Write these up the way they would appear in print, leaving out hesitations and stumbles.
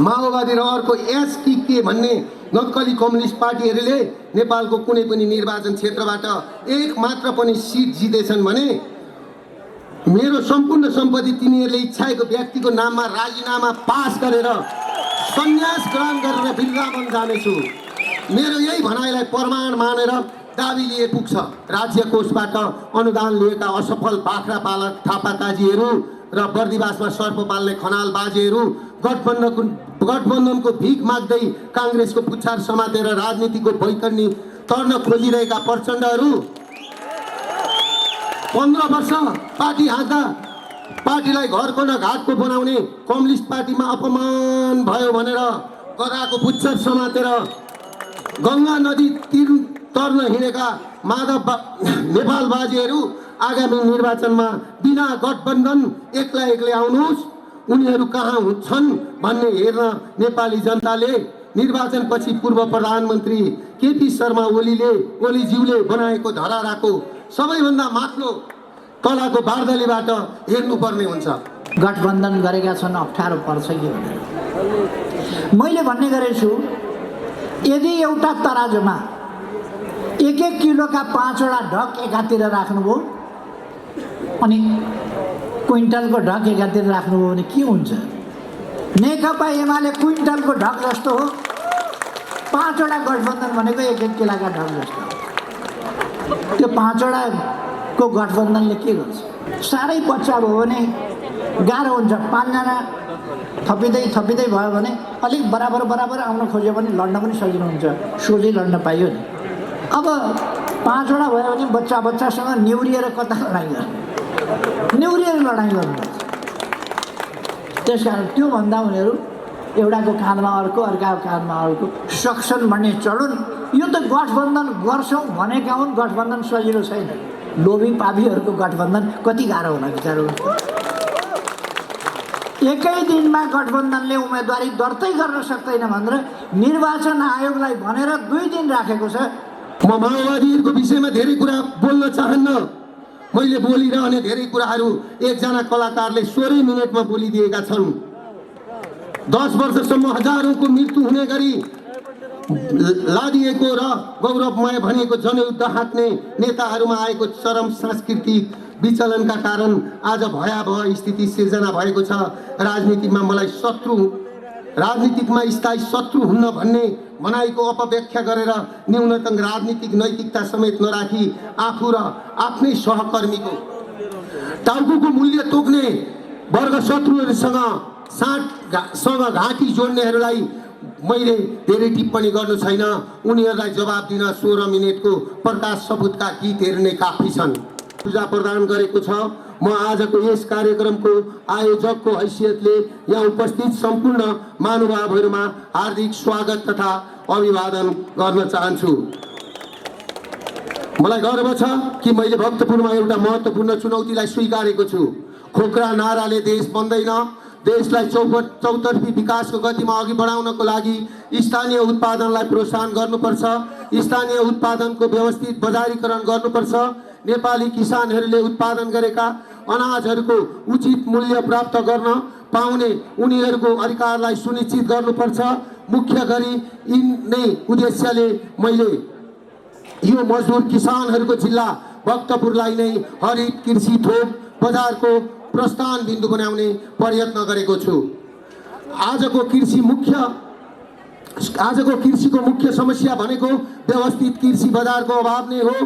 माओवादी र अर्को एसकेके भन्ने नक्कली कम्युनिस्ट पार्टीहरूले नेपालको कुनै पनि निर्वाचन क्षेत्रबाट एक मात्र पनि सिट जितेछन् भने मेरो सम्पूर्ण सम्पत्ति तिनीहरूले इच्छाएको व्यक्तिको नाममा राजीनामा पास गरेर सन्यास ग्रहण गरेर वृन्दावन जानेछु। मेरो यही भनाइलाई प्रमाण मानेर दाबी लिए पुग्छ। राज्य कोषबाट अनुदान लिएका असफल बाख्रा पालक थापाकाजीहरू र बर्दिवासमा सर्प पाल्ने खनाल बाजेहरू गठबन्धनको भिख माग्दै काङ्ग्रेसको पुच्छार समातेर राजनीतिको बैतरणी तर्न खोजिरहेका प्रचण्डहरू 15 वर्ष पार्टी हाँक्दा पार्टीलाई घरको न घाटको बनाउने कम्युनिस्ट पार्टीमा अपमान भयो भनेर गधाको पुच्छर समातेर गङ्गा नदी तीर तर्न हिँडेका माधव नेपाल बाजेहरू आगामी निर्वाचनमा बिना गठबन्धन एक्लै आउनुहोस्, उनीहरू कहाँ छन् भन्ने हेर्न नेपाली जनताले निर्वाचनपछि पूर्व प्रधानमन्त्री केपी शर्मा ओलीज्यूले बनाएको धराराको सबैभन्दा माथिल्लो तलाको बार्दलीबाट हेर्नुपर्ने हुन्छ। गठबन्धन गरेका छन्, अप्ठ्यारो पर्छ कि भनेर मैले भन्ने गरेछु। यदि एउटा तराजुमा 1-1 किलोका 5वटा ढक एकातिर राख्नुभयो अनि क्विन्टलको ढक एकातिर राख्नुभयो भने के हुन्छ? नेकपा एमाले क्विन्टलको ढक जस्तो हो, 5वटा गठबन्धन भनेको 1-1 किलोका ढक जस्तो। त्यो 5वटाको गठबन्धनले के गर्छ? साह्रै बच्चा भयो भने गाह्रो हुन्छ। 5जना थपिँदै भयो भने अलिक बराबर आउन खोज्यो भने लड्न पनि सजिलो हुन्छ, सोझै लड्न पाइयो नि। अब 5वटा भयो भने बच्चासँग निहुरिएर कता लडाइँ गर्ने? निहुरिएर लडाइँ गर्नुपर्छ। त्यस कारण त्योभन्दा उनीहरू एउटाको काँधमा अर्को, अर्काको काँधमा अर्को सक्छन् भन्ने चढुन्। यो त गठबन्धन गर्छौँ भनेका हुन्, गठबन्धन सजिलो छैन। लोभी पापीहरूको गठबन्धन कति गाह्रो होला विचार। एकै दिनमा गठबन्धनले उम्मेदवारी दर्तै गर्न सक्दैन भनेर निर्वाचन आयोगलाई भनेर 2 दिन राखेको छ। म माओवादीहरूको विषयमा धेरै कुरा बोल्न चाहन्न। मैले बोलिरहने धेरै कुराहरू एकजना कलाकारले 16 मिनेटमा बोलिदिएका छन्। 10 वर्षसम्म हजारौंको मृत्यु हुने गरी लादिएको र गौरवमय भनेको जनयुद्ध हाँक्ने नेताहरूमा आएको चरम सांस्कृतिक विचलनका कारण आज भयावह स्थिति सिर्जना भएको छ। राजनीतिकमा स्थायी शत्रु हुन्न भन्ने भनाइको अपव्याख्या गरेर न्यूनतम राजनीतिक नैतिकता समेत नराखी आफू र आफ्नै सहकर्मीको टाउको मूल्य तोक्ने वर्ग शत्रुहरूसँग घाँटी जोड्नेहरूलाई मैले धेरै टिप्पणी गर्नु छैन। उनीहरूलाई जवाब दिन 16 मिनेटको प्रकाश सपुतका गीत हेर्ने काफी छन्। पूजा प्रदान गरेको छ। म आजको यस कार्यक्रमको आयोजकको हैसियतले यहाँ उपस्थित सम्पूर्ण महानुभावहरूमा हार्दिक स्वागत तथा अभिवादन गर्न चाहन्छु। मलाई गर्व छ कि मैले भक्तपुरमा एउटा महत्त्वपूर्ण चुनौतीलाई स्वीकारेको छु। खोक्रा नाराले देश बन्दैन। देशलाई चौतर्फी विकासको गतिमा अघि बढाउनको लागि स्थानीय उत्पादनलाई प्रोत्साहन गर्नुपर्छ। स्थानीय उत्पादनको व्यवस्थित बजारीकरण गर्नुपर्छ। नेपाली किसानहरूले उत्पादन गरेका अनाजहरूको उचित मूल्य प्राप्त गर्न पाउने उनीहरूको अधिकारलाई सुनिश्चित गर्नुपर्छ। मुख्य गरी यिनै उद्देश्यले मैले यो मजदुर किसानहरूको जिल्ला भक्तपुरलाई नै हरित कृषि थोक बजारको प्रस्थान बिन्दु बनाउने प्रयत्न गरेको छु। आजको कृषिको मुख्य समस्या भनेको व्यवस्थित कृषि बजारको अभाव नै हो।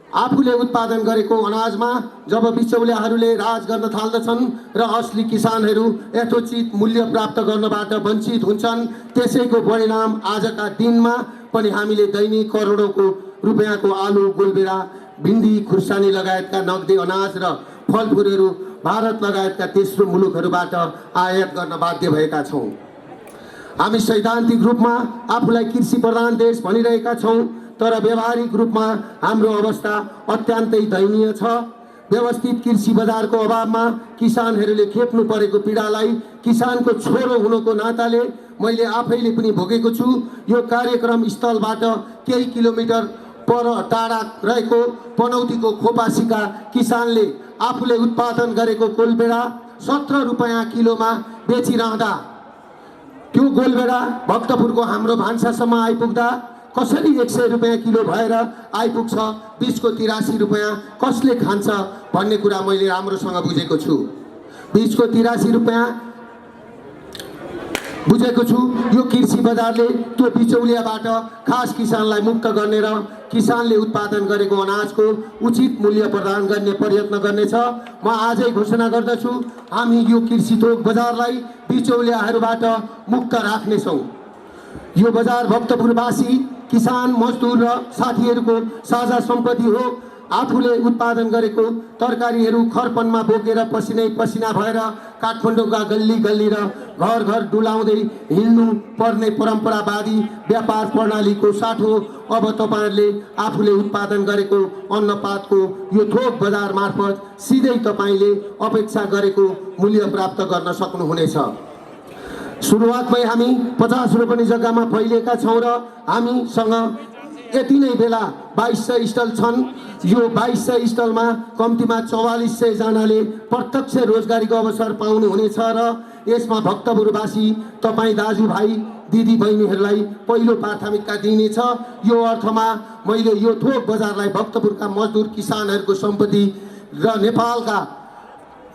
आफूले उत्पादन गरेको अनाजमा जब बिचौलियाहरूले राज गर्न थाल्दछन् र असली किसानहरू यथोचित मूल्य प्राप्त गर्नबाट वञ्चित हुन्छन्, त्यसैको परिणाम आजका दिनमा पनि हामीले दैनिक करोडौंको रुपियाँको आलु, गोलबेरा, भिन्डी, खुर्सानी लगायतका नगदी अनाज र फलफुलहरू भारत लगायतका तेस्रो मुलुकहरूबाट आयात गर्न बाध्य भएका छौँ। हामी सैद्धान्तिक रूपमा आफूलाई कृषि प्रधान देश भनिरहेका छौँ, तर व्यावहारिक रूपमा हाम्रो अवस्था अत्यन्तै दयनीय छ। व्यवस्थित कृषि बजारको अभावमा किसानहरूले खेप्नु परेको पीडालाई किसानको छोरो हुनुको नाताले मैले आफैले पनि भोगेको छु। यो कार्यक्रम स्थलबाट केही किलोमिटर पर टाढा रहेको पनौतीको खोपासीका किसानले आफूले उत्पादन गरेको कोलबेडा 17 रुपैयाँ किलोमा बेचिरहँदा त्यो गोलबेडा भक्तपुरको हाम्रो भान्सासम्म आइपुग्दा कसरी 100 रुपियाँ किलो भएर आइपुग्छ, बीचको 83 रुपियाँ कसले खान्छ भन्ने कुरा मैले राम्रोसँग बुझेको छु। बीचको 83 रुपियाँ बुझेको छु। यो कृषि बजारले त्यो बिचौलियाबाट खास किसानलाई मुक्त गर्ने र किसानले उत्पादन गरेको अनाजको उचित मूल्य प्रदान गर्ने प्रयत्न गर्नेछ। म आजै घोषणा गर्दछु, हामी यो कृषि थोक बजारलाई बिचौलियाहरूबाट मुक्त राख्नेछौँ। यो बजार भक्तपुरवासी किसान, मजदुर र साथीहरूको साझा सम्पत्ति हो। आफूले उत्पादन गरेको तरकारीहरू खरपनमा बोकेर पसिनै पसिना भएर काठमाडौँका गल्ली गल्ली र घर घर डुलाउँदै हिँड्नु पर्ने परम्परावादी व्यापार प्रणालीको साथो अब तपाईहरूले आफूले उत्पादन गरेको अन्नपातको यो थोक बजार मार्फत सिधै तपाईँले अपेक्षा गरेको मूल्य प्राप्त गर्न सक्नुहुनेछ। सुरुवातमै हामी 50 रोपनी जग्गामा फैलिएका छौँ र हामीसँग यति नै बेला 2200 स्टल छन्। यो 2200 स्टलमा कम्तीमा 4400 जनाले प्रत्यक्ष रोजगारीको अवसर पाउनुहुनेछ र यसमा भक्तपुरवासी तपाईँ दाजुभाइ दिदी बहिनीहरूलाई पहिलो प्राथमिकता दिइनेछ। यो अर्थमा मैले यो थोक बजारलाई भक्तपुरका मजदुर किसानहरूको सम्पत्ति र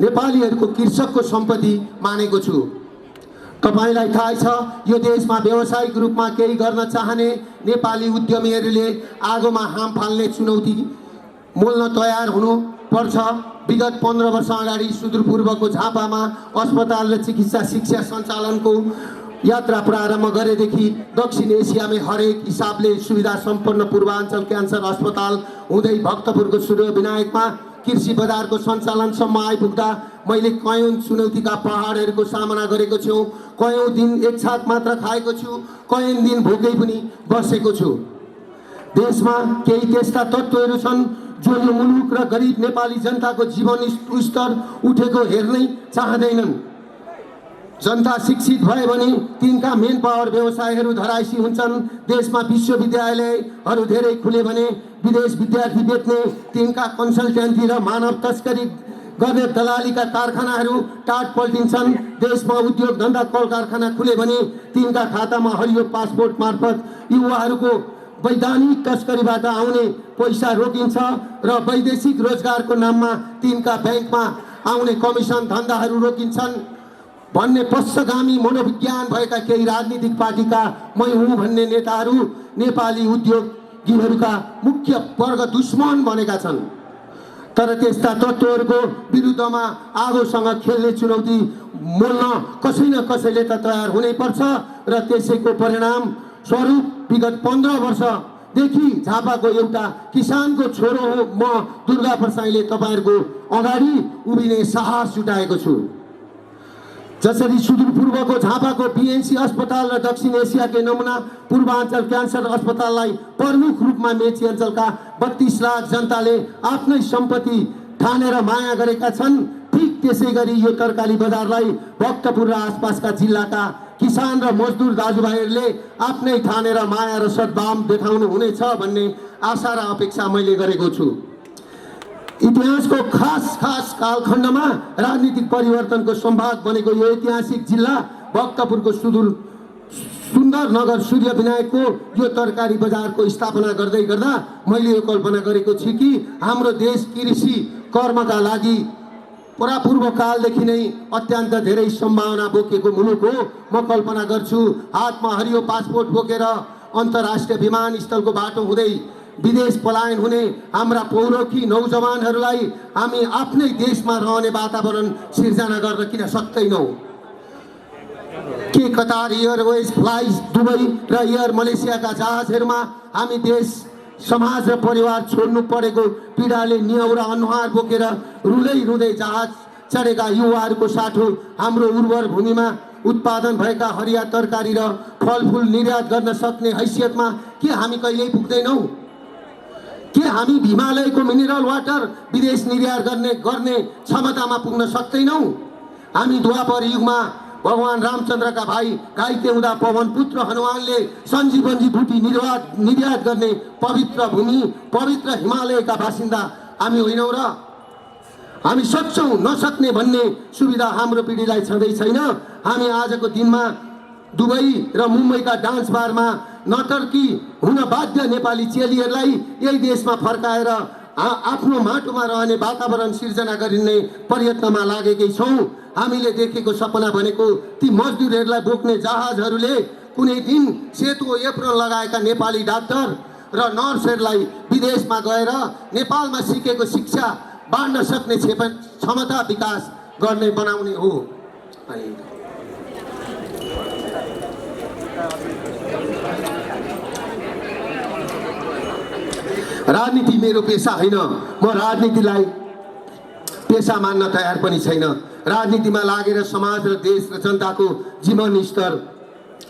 नेपालीहरूको कृषकको सम्पत्ति मानेको छु। तपाईलाई थाहै छ, यो देशमा व्यावसायिक रूपमा केही गर्न चाहने नेपाली उद्यमीहरूले आगोमा हाम फाल्ने चुनौती मोल्न तयार हुनु पर्छ। विगत 15 वर्ष अगाडि सुदूरपूर्वको झापामा अस्पताल र चिकित्सा शिक्षा सञ्चालनको यात्रा प्रारम्भ गरेदेखि दक्षिण एसियामै हरेक हिसाबले सुविधा सम्पन्न पूर्वाञ्चल क्यान्सर अस्पताल हुँदै भक्तपुरको सूर्य विनायकमा कृषि बजारको सञ्चालनसम्म आइपुग्दा मैले कयौं चुनौतीका पहाडहरूको सामना गरेको छु। कयौं दिन एक छाक मात्र खाएको छु, कयौं दिन भोकै पनि बसेको छु। देशमा केही त्यस्ता तत्त्वहरू छन् जो यो मुलुक र गरिब नेपाली जनताको जीवन स्तर उठेको हेर्नै चाहँदैनन्। जनता शिक्षित भए भने तिनका मेन पावर व्यवसायहरू धराइसी हुन्छन्। देशमा विश्वविद्यालयहरू धेरै खुले भने विदेश विद्यार्थी बेच्ने तिनका कन्सल्टेन्सी र मानव तस्करी गर्ने दलालीका कारखानाहरू टाट पल्टिन्छन्। देशमा उद्योग धन्दा कल कारखाना खुले भने तिनका खातामा हरियो पासपोर्ट मार्फत युवाहरूको वैधानिक तस्करीबाट आउने पैसा रोकिन्छ र वैदेशिक रोजगारको नाममा तिनका ब्याङ्कमा आउने कमिसन धन्दाहरू रोकिन्छन् भन्ने पश्चगामी मनोविज्ञान भएका केही राजनीतिक पार्टीका मै हुँ भन्ने नेताहरू नेपाली उद्योगीहरूका मुख्य वर्ग दुश्मन बनेका छन्। तर त्यस्ता तत्त्वहरूको विरुद्धमा आगोसँग खेल्ने चुनौती मोल्न कसै न कसैले त तयार हुनैपर्छ र त्यसैको परिणाम स्वरूप विगत 15 वर्षदेखि झापाको एउटा किसानको छोरो हो म दुर्गा प्रसाईले तपाईहरूको अगाडि उभिने साहस जुटाएको छु। जसरी सुदूरपूर्वको झापाको बीएनसी अस्पताल र दक्षिण एसियाकै नमुना पूर्वाञ्चल क्यान्सर अस्पताललाई प्रमुख रूपमा मेची अञ्चलका 32 लाख जनताले आफ्नै सम्पत्ति ठानेर माया गरेका छन्, ठीक त्यसै गरी यो तरकारी बजारलाई भक्तपुर र आसपासका जिल्लाका किसान र मजदुर दाजुभाइहरूले आफ्नै ठानेर माया र सद्भाव देखाउनु हुनेछ भन्ने आशा र अपेक्षा मैले गरेको छु। इतिहासको खास कालखण्डमा राजनीतिक परिवर्तनको सम्भाग बनेको यो ऐतिहासिक जिल्ला भक्तपुरको सुन्दर नगर सूर्य विनायकको यो तरकारी बजारको स्थापना गर्दै गर्दा मैले यो कल्पना गरेको छु कि हाम्रो देश कृषि कर्मका लागि परापूर्व कालदेखि नै अत्यन्त धेरै सम्भावना बोकेको मुलुक हो। म कल्पना गर्छु हातमा हरियो पासपोर्ट बोकेर अन्तर्राष्ट्रिय विमानस्थलको बाटो हुँदै विदेश पलायन हुने हाम्रा पौरखी नौजवानहरूलाई हामी आफ्नै देशमा रहने वातावरण सिर्जना गर्न किन सक्दैनौँ? के कतार एयरवेज फ्लाइज दुबई र एयर मलेसियाका जहाजहरूमा हामी देश समाज र परिवार छोड्नु परेको पीडाले निहुरा अनुहार बोकेर रुँदै जहाज चढेका युवाहरूको साथो हाम्रो उर्वर भूमिमा उत्पादन भएका हरिया तरकारी र फलफुल निर्यात गर्न सक्ने हैसियतमा के हामी कहिल्यै पुग्दैनौँ? के हामी हिमालयको मिनरल वाटर विदेश निर्यात गर्ने क्षमतामा पुग्न सक्दैनौँ? हामी द्वापर युगमा भगवान रामचन्द्रका भाइ घाइते हुँदा पवन पुत्र हनुमानले सञ्जीवनी बुटी निर्यात गर्ने पवित्र भूमि, पवित्र हिमालयका बासिन्दा हामी होइनौँ र? हामी सक्छौँ नसक्ने भन्ने सुविधा हाम्रो पिँढीलाई छँदै छैन। हामी आजको दिनमा दुबई र मुम्बईका डान्स बारमा नर्तकी हुन बाध्य नेपाली चेलीहरूलाई यही देशमा फर्काएर आफ्नो माटोमा रहने वातावरण सिर्जना गरिने प्रयत्नमा लागेकै छौँ। हामीले देखेको सपना भनेको ती मजदुरहरूलाई बोक्ने जहाजहरूले कुनै दिन सेतो एप्रोन लगाएका नेपाली डाक्टर र नर्सहरूलाई विदेशमा गएर नेपालमा सिकेको शिक्षा बाँड्न सक्ने क्षमता विकास गर्ने बनाउने हो। राजनीति मेरो पेसा होइन, म राजनीतिलाई पेसा मान्न तयार पनि छैन। राजनीतिमा लागेर समाज र देश र जनताको जीवन स्तर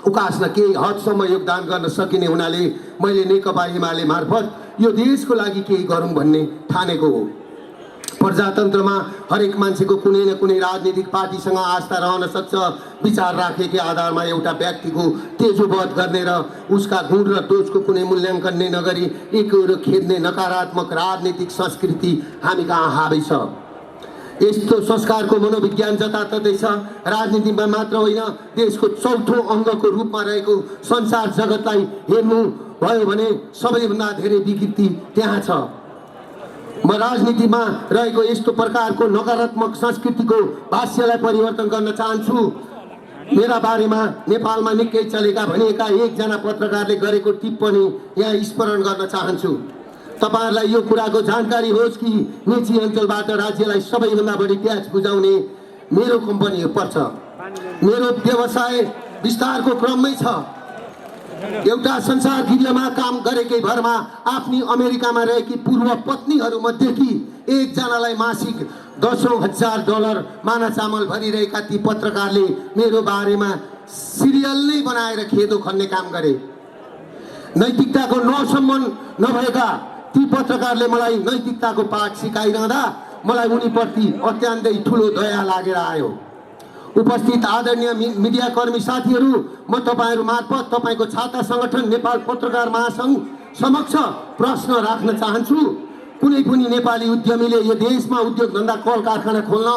उकास्न केही हदसम्म योगदान गर्न सकिने हुनाले मैले नेकपा एमाले मार्फत यो देशको लागि केही गरौँ भन्ने ठानेको हो। प्रजातन्त्रमा हरेक मान्छेको कुनै न कुनै राजनीतिक पार्टीसँग आस्था रहन सक्छ। विचार राखेकै आधारमा एउटा व्यक्तिको तेजोवध गर्ने र उसका गुण र दोषको कुनै मूल्याङ्कन नै नगरी एकरो खेद्ने नकारात्मक राजनीतिक संस्कृति हामी कहाँ हावी छ। यस्तो संस्कारको मनोविज्ञान जताततै छ। राजनीतिमा मात्र होइन, देशको चौथो अङ्गको रूपमा रहेको संसार जगतलाई हेर्नु भयो भने सबैभन्दा धेरै विकृति त्यहाँ छ। म राजनीतिमा रहेको यस्तो प्रकारको नकारात्मक संस्कृतिको भाष्यलाई परिवर्तन गर्न चाहन्छु। मेरा बारेमा नेपालमा निकै चलेका भनिएका एकजना पत्रकारले गरेको टिप्पणी यहाँ स्मरण गर्न चाहन्छु। तपाईहरुलाई यो कुराको जानकारी होस् कि मेची अञ्चलबाट राज्यलाई सबैभन्दा बढी ट्याक्स बुझाउने मेरो कम्पनी पर्छ। मेरो व्यवसाय विस्तारको क्रममै छ। एउटा संसार गृहमा काम गरेकै भरमा आफ्नी अमेरिकामा रहेकी पूर्व पत्नीहरू मध्येकी एकजनालाई मासिक $10,000 माना चामल भरिरहेका ती पत्रकारले मेरो बारेमा सिरियल नै बनाएर खेदो खन्ने काम गरे। नैतिकताको नसम्मान नभएका ती पत्रकारले मलाई नैतिकताको पाठ सिकाइरहँदा मलाई उनीप्रति अत्यन्तै ठुलो दया लागेर आयो। उपस्थित आदरणीय मिडियाकर्मी साथीहरू, म तपाईहरु मार्फत तपाईको छाता संगठन नेपाल पत्रकार महासंघ समक्ष प्रश्न राख्न चाहन्छु। कुनै पनि नेपाली उद्यमीले यो देशमा उद्योग धन्दा कल कारखाना खोल्न,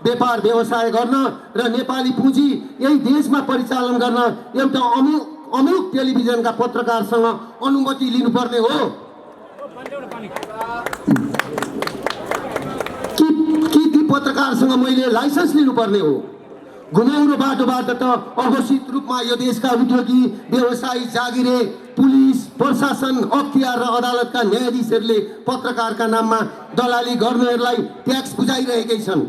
व्यापार व्यवसाय गर्न र नेपाली पुँजी यही देशमा परिचालन गर्न एउटा अमुक टेलिभिजनका पत्रकारसँग अनुमति लिनुपर्ने हो कि ती पत्रकारसँग मैले लाइसेन्स लिनुपर्ने हो? घुमाउरो बाटोबाट त अघोषित रूपमा यो देशका उद्योगी, व्यवसायी, जागिरे, पुलिस, प्रशासन, अख्तियार र अदालतका न्यायाधीशहरूले पत्रकारका नाममा दलाली गर्नेहरूलाई ट्याक्स बुझाइरहेकै छन्।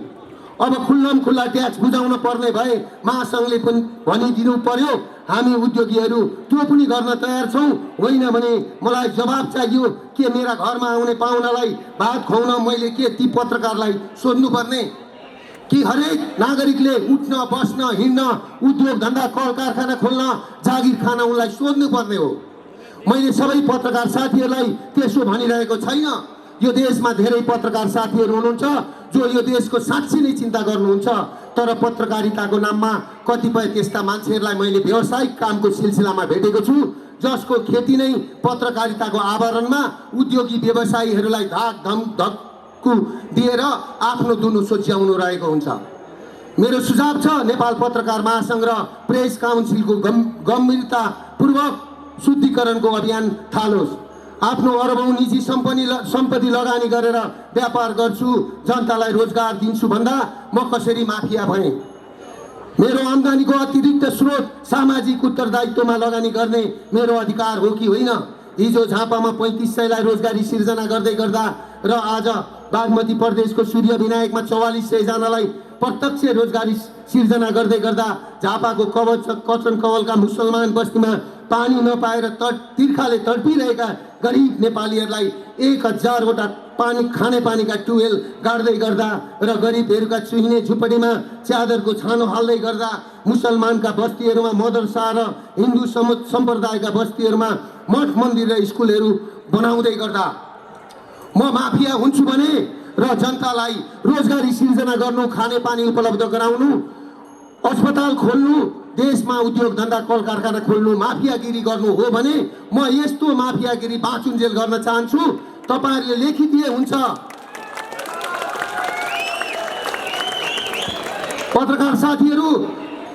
अब खुल्लम खुल्ला ट्याक्स बुझाउन पर्ने भए महासंघले पनि भनिदिनु पर्यो। हामी उद्योगीहरू त्यो पनि गर्न तयार छौँ। होइन भने मलाई जवाब चाहियो के मेरा घरमा आउने पाहुनालाई भात खुवाउन मैले के ती पत्रकारलाई सोध्नुपर्ने कि हरेक नागरिकले उठ्न, बस्न, हिँड्न, उद्योग धन्दा कल कारखाना खोल्न, जागिर खान उनलाई सोध्नु पर्ने हो? मैले सबै पत्रकार साथीहरूलाई त्यसो भनिरहेको छैन। यो देशमा धेरै पत्रकार साथीहरू हुनुहुन्छ जो यो देशको साँच्चै नै चिन्ता गर्नुहुन्छ। तर पत्रकारिताको नाममा कतिपय त्यस्ता मान्छेहरूलाई मैले व्यावसायिक कामको सिलसिलामा भेटेको छु जसको खेती नै पत्रकारिताको आवरणमा उद्योगी व्यवसायीहरूलाई धाक धम्कु दिएर आफ्नो दुनु सोच्याउनु रहेको हुन्छ। मेरो सुझाव छ नेपाल पत्रकार महासंघ र प्रेस काउन्सिलको गम्भीरतापूर्वक शुद्धिकरणको अभियान थालोस्। आफ्नो अरबौं निजी सम्पत्ति लगानी गरेर व्यापार गर्छु, जनतालाई रोजगार दिन्छु भन्दा म कसरी माफिया भएँ? मेरो आम्दानीको अतिरिक्त स्रोत सामाजिक उत्तरदायित्वमा लगानी गर्ने मेरो अधिकार हो कि होइन? हिजो झापामा 3500लाई रोजगारी सिर्जना गर्दै गर्दा र आज बागमती प्रदेशको सूर्य विनायकमा 4400 जनालाई प्रत्यक्ष रोजगारी सिर्जना गर्दै गर्दा झापाको कचन कवलका मुसलमान बस्तीमा पानी नपाएर तिर्खाले तडपिरहेका गरिब नेपालीहरूलाई 1000वटा खाने पानीका ट्युबवेल गाड्दै गर्दा र गरिबहरूका चुहिने झुपडीमा च्यादरको छानो हाल्दै गर्दा मुसलमानका बस्तीहरूमा मदरसा र हिन्दू सम्प्रदायका बस्तीहरूमा मठ मन्दिर र स्कुलहरू बनाउँदै गर्दा म माफिया हुन्छु भने र जनतालाई रोजगारी सिर्जना गर्नु, खाने पानी उपलब्ध गराउनु, अस्पताल खोल्नु, देशमा उद्योग धन्दा कल कारखाना खोल्नु माफियागिरी गर्नु हो भने म यस्तो माफियागिरी बाँचुन्जेल गर्न चाहन्छु। तपाईहरुले लेखिदिए हुन्छ। पत्रकार साथीहरू,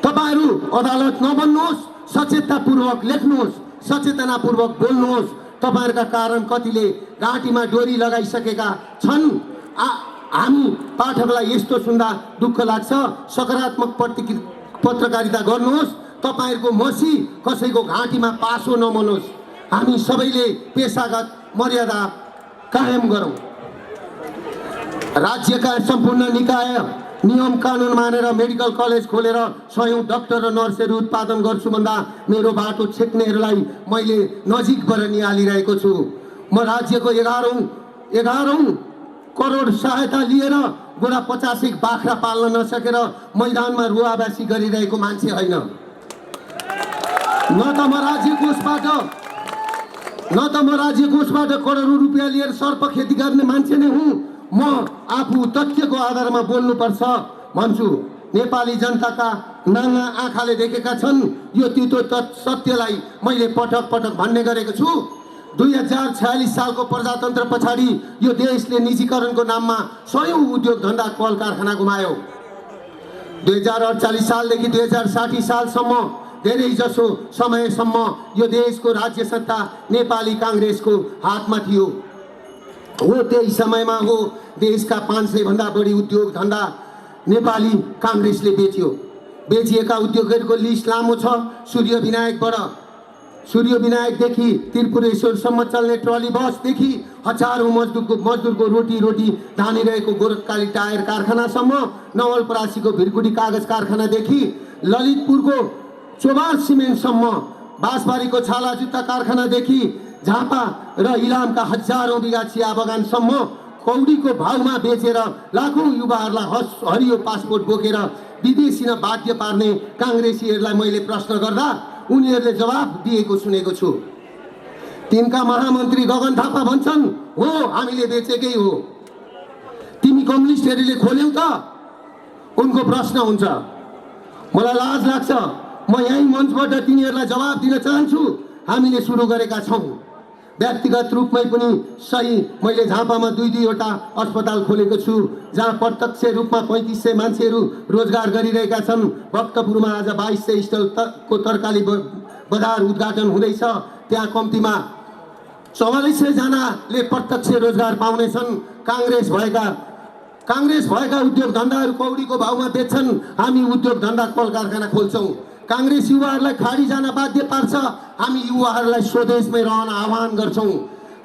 तपाईहरु अदालत नबन्नुहोस्, सचेततापूर्वक लेख्नुहोस्, सचेतनापूर्वक बोल्नुहोस्। तपाईँहरूका कारण कतिले घाँटीमा डोरी लगाइसकेका छन्। हामी पाठकलाई यस्तो सुन्दा दुःख लाग्छ। सकारात्मक पत्रकारिता गर्नुहोस्। तपाईँहरूको मसी कसैको घाँटीमा पासो नमनोस्। हामी सबैले पेशागत मर्यादा कायम गरौँ। राज्यका सम्पूर्ण निकाय नियम कानुन मानेर मेडिकल कलेज खोलेर 100औं डाक्टर र नर्सहरू उत्पादन गर्छु भन्दा मेरो बाटो छेक्नेहरूलाई मैले नजिकबाट निहालिरहेको छु। म राज्यको 11औं करोड सहायता लिएर गोडा 50 बाख्रा पाल्न नसकेर मैदानमा रुवाबासी गरिरहेको मान्छे होइन। न त म राज्य कोषबाट करोडौं रुपियाँ लिएर सर्प खेती गर्ने मान्छे नै हुँ। म आफू तथ्यको आधारमा बोल्नुपर्छ भन्छु। नेपाली जनताका नाङ्गा आँखाले देखेका छन्। यो तितो सत्यलाई मैले पटक पटक भन्ने गरेको छु। 2046 सालको प्रजातन्त्र पछाडि यो देशले निजीकरणको नाममा 100औं उद्योग धन्दा कल कारखाना गुमायो। 2048 सालदेखि 2060 सालसम्म धेरै जसो समयसम्म यो देशको राज्य सत्ता नेपाली काङ्ग्रेसको हातमा थियो। हो त्यही समयमा हो देशका 500 भन्दा बढी उद्योग धन्दा नेपाली काङ्ग्रेसले बेच्यो। बेचिएका उद्योगहरूको लिस्ट लामो छ। सूर्य विनायकदेखि त्रिपुरेश्वरसम्म चल्ने ट्रली बसदेखि हजारौं मजदुरको रोटी धानिरहेको गोरखकाली टायर कारखानासम्म, नवलपरासीको भिरकुटी कागज कारखानादेखि ललितपुरको चोबार सिमेन्टसम्म, बाँसबारीको छाला जुत्ता कारखानादेखि झापा र इलामका हजारौं बिघा चिया बगानसम्म कौडीको भाउमा बेचेर लाखौं युवाहरूलाई हरियो पासपोर्ट बोकेर विदेशी न बाध्य पार्ने काङ्ग्रेसीहरूलाई मैले प्रश्न गर्दा उनीहरूले जवाब दिएको सुनेको छु। तिनका महामन्त्री गगन थापा भन्छन्, हो हामीले बेचेकै हो। तिमी कम्युनिस्टहरूले खोल्यौ त? उनको प्रश्न हुन्छ। मलाई लाज लाग्छ। म यही मञ्चबाट तिनीहरूलाई जवाब दिन चाहन्छु। हामीले सुरु गरेका छौँ। व्यक्तिगत रूपमै पनि सही मैले झापामा 2-2वटा अस्पताल खोलेको छु जहाँ प्रत्यक्ष रूपमा 3500 मान्छेहरू रोजगार गरिरहेका छन्। भक्तपुरमा आज 2200 स्टलको तरकारी बजार उद्घाटन हुँदैछ। त्यहाँ कम्तीमा 4400 जनाले प्रत्यक्ष रोजगार पाउनेछन्। काङ्ग्रेस भएका उद्योग धन्दाहरू कौडीको भाउमा बेच्छन्। हामी उद्योग धन्दा कल कारखाना खोल्छौँ। काङ्ग्रेस युवाहरूलाई खाडी जान बाध्य पार्छ। हामी युवाहरूलाई स्वदेशमै रहन आह्वान गर्छौँ।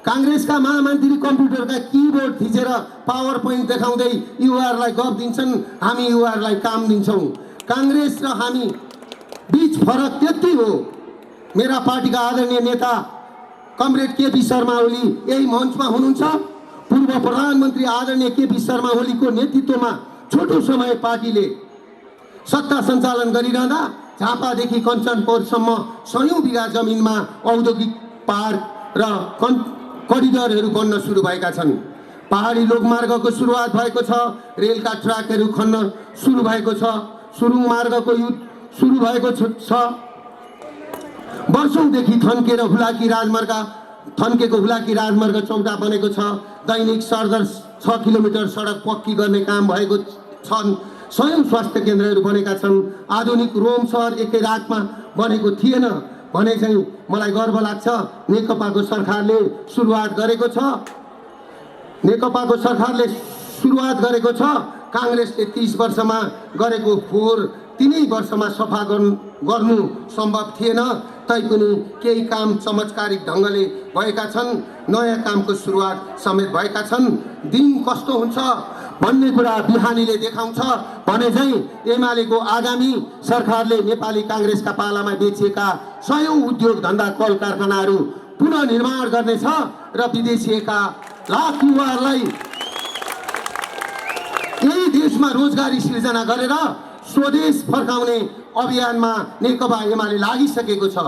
काङ्ग्रेसका महामन्त्री कम्प्युटरका किबोर्ड थिचेर पावर पोइन्ट देखाउँदै युवाहरूलाई गफ दिन्छन्। हामी युवाहरूलाई काम दिन्छौँ। काङ्ग्रेस र हामी बीच फरक त्यति हो। मेरा पार्टीका आदरणीय नेता कमरेड केपी शर्मा ओली यही मञ्चमा हुनुहुन्छ। पूर्व प्रधानमन्त्री आदरणीय केपी शर्मा ओलीको नेतृत्वमा छोटो समय पार्टीले सत्ता सञ्चालन गरिरहँदा झापादेखि कञ्चनपुरसम्म 100औं बिघा जमिनमा औद्योगिक पार्क र करिडरहरू बन्न सुरु भएका छन्। पहाडी लोकमार्गको सुरुवात भएको छ। रेलका ट्र्याकहरू खन्न सुरु भएको छ। सुरुङ मार्गको युद्ध सुरु भएको छ। वर्षौंदेखि थन्केको हुलाकी राजमार्ग चौडा बनेको छ। दैनिक सरदर 6 किलोमिटर सडक पक्की गर्ने काम भएको छन्। 100औं स्वास्थ्य केन्द्रहरू बनेका छन्। आधुनिक रोम सहर एकै रातमा बनेको थिएन भने चाहिँ मलाई गर्व लाग्छ। नेकपाको सरकारले सुरुवात गरेको छ। काङ्ग्रेसले 30 वर्षमा गरेको फोहोर 3 वर्षमा सफा गर्नु सम्भव थिएन। तैपनि केही काम चमत्कारिक ढङ्गले भएका छन्। नयाँ कामको सुरुवात समेत भएका छन्। दिन कस्तो हुन्छ भन्ने कुरा बिहानीले देखाउँछ भने चाहिँ एमालेको आगामी सरकारले नेपाली काङ्ग्रेसका पालामा बेचिएका 100औं उद्योग धन्दा कल कारखानाहरू पुनः निर्माण गर्नेछ र विदेशिएका लाख युवाहरूलाई यही देशमा रोजगारी सिर्जना गरेर स्वदेश फर्काउने अभियानमा नेकपा एमाले लागिसकेको छ।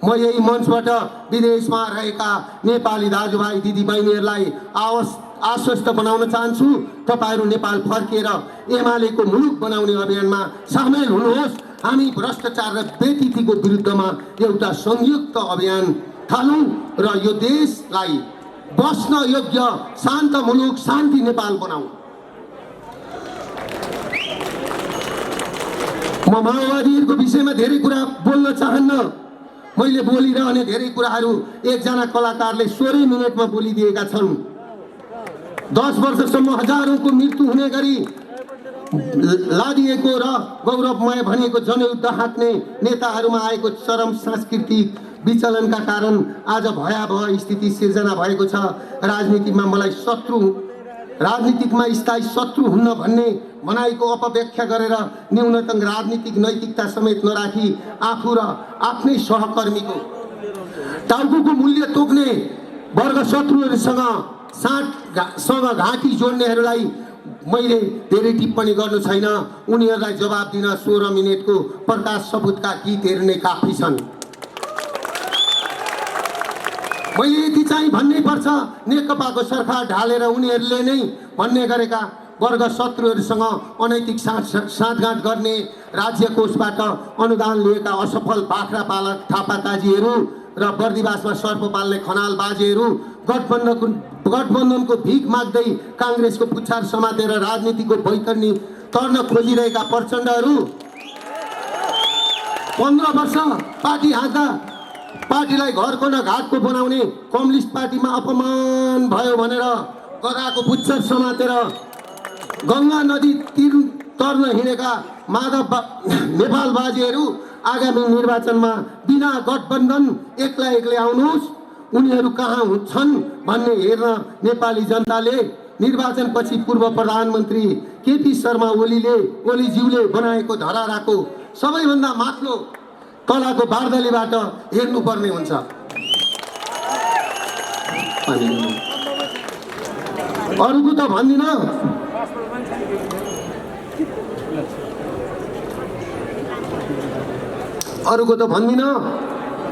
म यही मञ्चबाट विदेशमा रहेका नेपाली दाजुभाइ दिदीबहिनीहरूलाई आश्वस्त बनाउन चाहन्छु। तपाईहरू नेपाल फर्केर एमालेको मुलुक बनाउने अभियानमा सामेल हुनुहोस्। हामी भ्रष्टाचार र बेतिथीको विरुद्धमा एउटा संयुक्त अभियान थालौँ र यो देशलाई बस्न योग्य शान्त मुलुक शान्ति नेपाल बनाऊ। म म माओवादीहरूको विषयमा धेरै कुरा बोल्न चाहन्न। मैले बोलिरहने धेरै कुराहरू एकजना कलाकारले 16 मिनटमा बोलिदिएका छन्। 10 वर्षसम्म हजारौंको मृत्यु हुने गरी लादिएको र गौरवमय भनेको जनयुद्ध हाँक्ने नेताहरूमा आएको चरम सांस्कृतिक विचलनका कारण आज भयावह स्थिति सिर्जना भएको छ। राजनीतिकमा स्थायी शत्रु हुन्न भन्ने भनाइको अपव्याख्या गरेर न्यूनतम राजनीतिक नैतिकता समेत नराखी आफू र आफ्नै सहकर्मीको टाउको मूल्य तोक्ने वर्ग शत्रुहरूसँग घाँटी जोड्नेहरूलाई मैले धेरै टिप्पणी गर्नु छैन। उनीहरूलाई जवाब दिन 16 मिनेटको प्रकाश सपुतका गीतहरू नै काफी छन्। मैले यति चाहिँ भन्नै पर्छ, नेकपाको सरकार ढालेर उनीहरूले नै भन्ने गरेका वर्ग शत्रुहरूसँग अनैतिक साँठगाँठ गर्ने, राज्य कोषबाट अनुदान लिएका असफल बाख्रा पालक थापाकाजीहरू र बर्दिवासमा सर्प पाल्ने खनाल बाजेहरू गठबन्धनको भिख माग्दै काङ्ग्रेसको पुच्छार समातेर राजनीतिको बैतरनी तर्न खोजिरहेका प्रचण्डहरू 15 वर्ष पार्टी हाँक्दा पार्टीलाई घरको न घाटको बनाउने कम्युनिस्ट पार्टीमा अपमान भयो भनेर गधाको पुच्छर समातेर गङ्गा नदी तीर तर्न हिँडेका माधव नेपाल बाजेहरू आगामी निर्वाचनमा बिना गठबन्धन एक्लै आउनुहोस्, उनीहरू कहाँ छन् भन्ने हेर्न नेपाली जनताले निर्वाचनपछि पूर्व प्रधानमन्त्री केपी शर्मा ओलीज्यूले बनाएको धराराको सबैभन्दा माथिल्लो तलाको बार्दलीबाट हेर्नुपर्ने हुन्छ। अरूको त भन्दिनँ,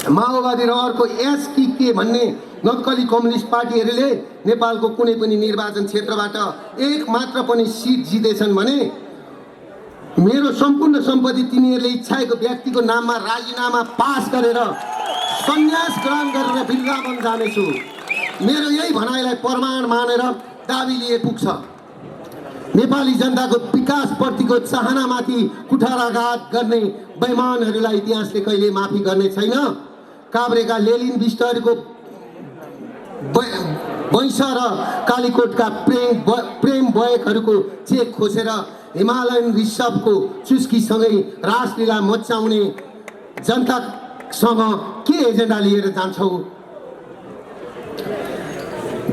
माओवादी र अर्को एसके भन्ने नक्कली कम्युनिस्ट पार्टीहरूले नेपालको कुनै पनि निर्वाचन क्षेत्रबाट एक मात्र पनि सिट जितेछन् भने मेरो सम्पूर्ण सम्पत्ति तिनीहरूले इच्छाएको व्यक्तिको नाममा राजीनामा पास गरेर सन्यास ग्रहण गरेर वृन्दावन जानेछु। मेरो यही भनाइलाई प्रमाण मानेर दाबी लिए पुग्छ। नेपाली जनताको विकासप्रतिको चाहनामाथि कुठाराघात गर्ने बेइमानहरूलाई इतिहासले कहिले माफी गर्ने छैन। काभ्रेका लेलिन विष्टहरूको वैंश र कालीकोटका प्रेम बयकहरूको चेक खोसेर हिमालयन रिसभको चुस्कीसँगै रासलीला मचाउने जनतासँग के एजेन्डा लिएर जान्छौ?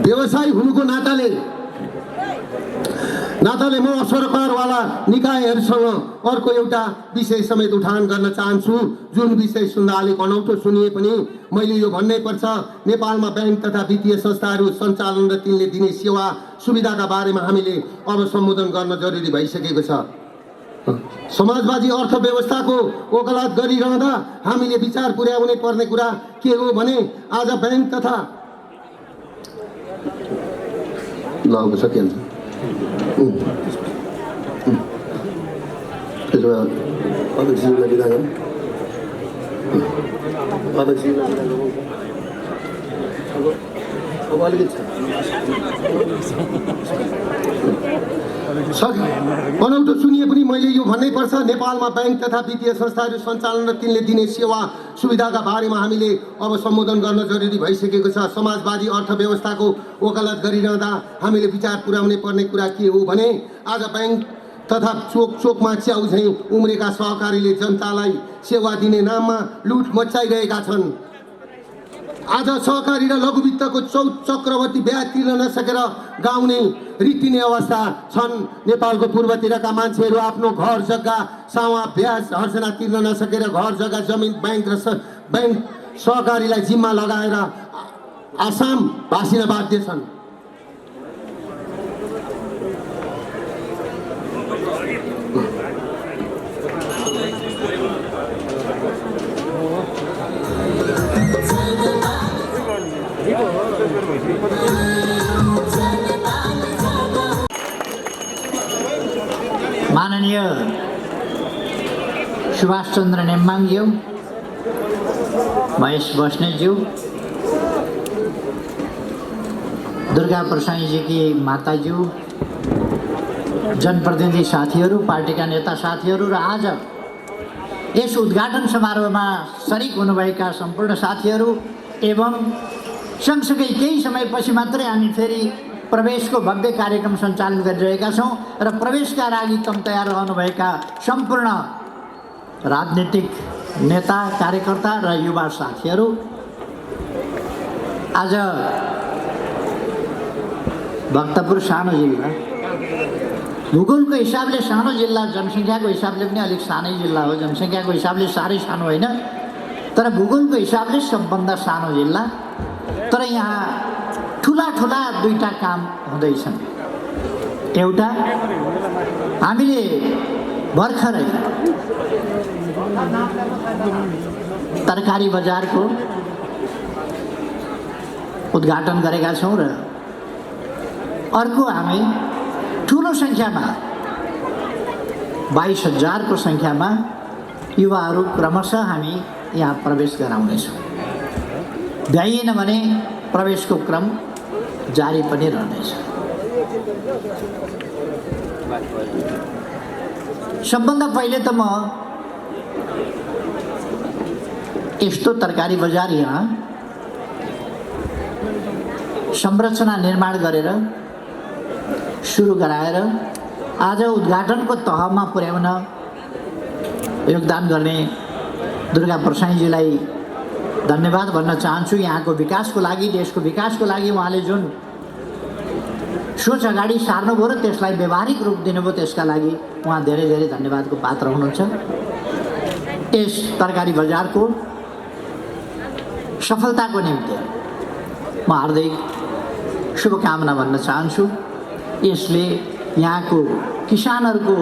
व्यवसायी हुनुको नाताले म सरकारवाला निकायहरूसँग अर्को एउटा विषय समेत उठान गर्न चाहन्छु, जुन विषय सुन्दा अलिक अनौठो सुनिए पनि मैले यो भन्नै पर्छ। नेपालमा बैंक तथा वित्तीय संस्थाहरू सञ्चालन र तिनले दिने सेवा सुविधाका बारेमा हामीले अब सम्बोधन गर्न जरुरी भइसकेको छ। समाजवादी अर्थव्यवस्थाको वकालत गरिरहँदा हामीले विचार पुर्याउनै पर्ने कुरा के हो भने आज बैंक तथा अनौठो सुनिए पनि मैले यो भन्नै पर्छ, नेपालमा बैंक तथा वित्तीय संस्थाहरू सञ्चालन र तिनले दिने सेवा सुविधाका बारेमा हामीले अब सम्बोधन गर्न जरुरी भइसकेको छ। समाजवादी अर्थव्यवस्थाको वकालत गरिरहँदा हामीले विचार पुर्याउनै पर्ने कुरा के हो भने आज बैंक तथा चोकमा च्याउ झैँ उम्रेका सहकारीले जनतालाई सेवा दिने नाममा लुट मचाइरहेका छन्। आज सहकारी र लघुवित्तको चक्रवर्ती ब्याज तिर्न नसकेर गाउने रित्तिने अवस्था छन्। नेपालको पूर्वतिरका मान्छेहरू आफ्नो घर जग्गा सावा ब्याज हर्जना तिर्न नसकेर घर जग्गा जमिन बैंक सहकारीलाई जिम्मा लगाएर आसाम भासिन बाध्य छन्। माननीय सुभाष चन्द्र नेम्बाङज्यू, महेश बस्नेतज्यू, दुर्गा प्रसाईजी की माताज्यू, जनप्रतिनिधि साथीहरू, पार्टीका नेता साथीहरू र आज यस उद्घाटन समारोहमा सरिक हुनुभएका सम्पूर्ण साथीहरू एवं सँगसँगै केही समयपछि मात्रै हामी फेरि प्रवेशको भव्य कार्यक्रम सञ्चालन गरिरहेका छौँ र प्रवेशका लागि तम तयार रहनुभएका सम्पूर्ण राजनीतिक नेता कार्यकर्ता र युवा साथीहरू, आज भक्तपुर सानो जिल्ला, भूगोलको हिसाबले सानो जिल्ला, जनसङ्ख्याको हिसाबले पनि अलिक सानै जिल्ला हो, जनसङ्ख्याको हिसाबले साह्रै सानो होइन, तर भूगोलको हिसाबले सबभन्दा सानो जिल्ला। तर यहाँ ठुला ठुला दुईटा काम हुँदैछन्। एउटा, हामीले भर्खरै तरकारी बजारको उद्घाटन गरेका छौँ र अर्को, हामी ठुलो सङ्ख्यामा 22,000 को सङ्ख्यामा युवाहरू क्रमशः हामी यहाँ प्रवेश गराउनेछौँ। भ्याइएन भने प्रवेशको क्रम जारी पनि रहनेछ। सबभन्दा पहिले त म यस्तो तरकारी बजार यहाँ संरचना निर्माण गरेर सुरु गराएर आज उद्घाटनको तहमा पुर्याउन योगदान गर्ने दुर्गा प्रसाईजीलाई धन्यवाद भन्न चाहन्छु। यहाँको विकासको लागि, देशको विकासको लागि उहाँले जुन सोच अगाडि सार्नुभयो र त्यसलाई व्यवहारिक रूप दिनुभयो, त्यसका लागि उहाँ धेरै धेरै धन्यवादको पात्र हुनुहुन्छ। यस तरकारी बजारको सफलताको निम्ति म हार्दिक शुभकामना भन्न चाहन्छु। यसले यहाँको किसानहरूको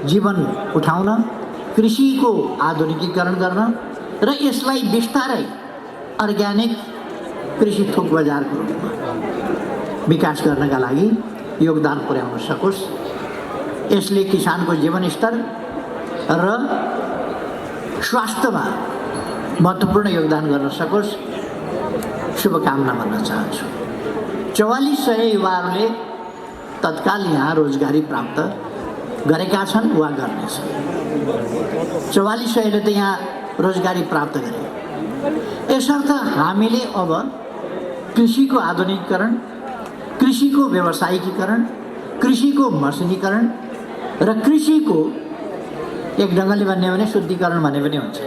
जीवन उठाउन, कृषिको आधुनिकीकरण गर्न र यसलाई बिस्तारै अर्ग्यानिक कृषि थोक बजारको रूपमा विकास गर्नका लागि योगदान पुर्याउन सकोस्। यसले किसानको जीवनस्तर र स्वास्थ्यमा महत्त्वपूर्ण योगदान गर्न सकोस्, शुभकामना भन्न चाहन्छु। 4400 युवाहरूले तत्काल यहाँ रोजगारी प्राप्त गरेका छन् वा गर्नेछन्। 4400ले त यहाँ रोजगारी प्राप्त गरे। यसर्थ हामीले अब कृषिको आधुनिकीकरण, कृषिको व्यावसायिकीकरण, कृषिको मसिनीकरण र कृषिको एक ढङ्गले भन्ने भने शुद्धिकरण भने पनि हुन्छ।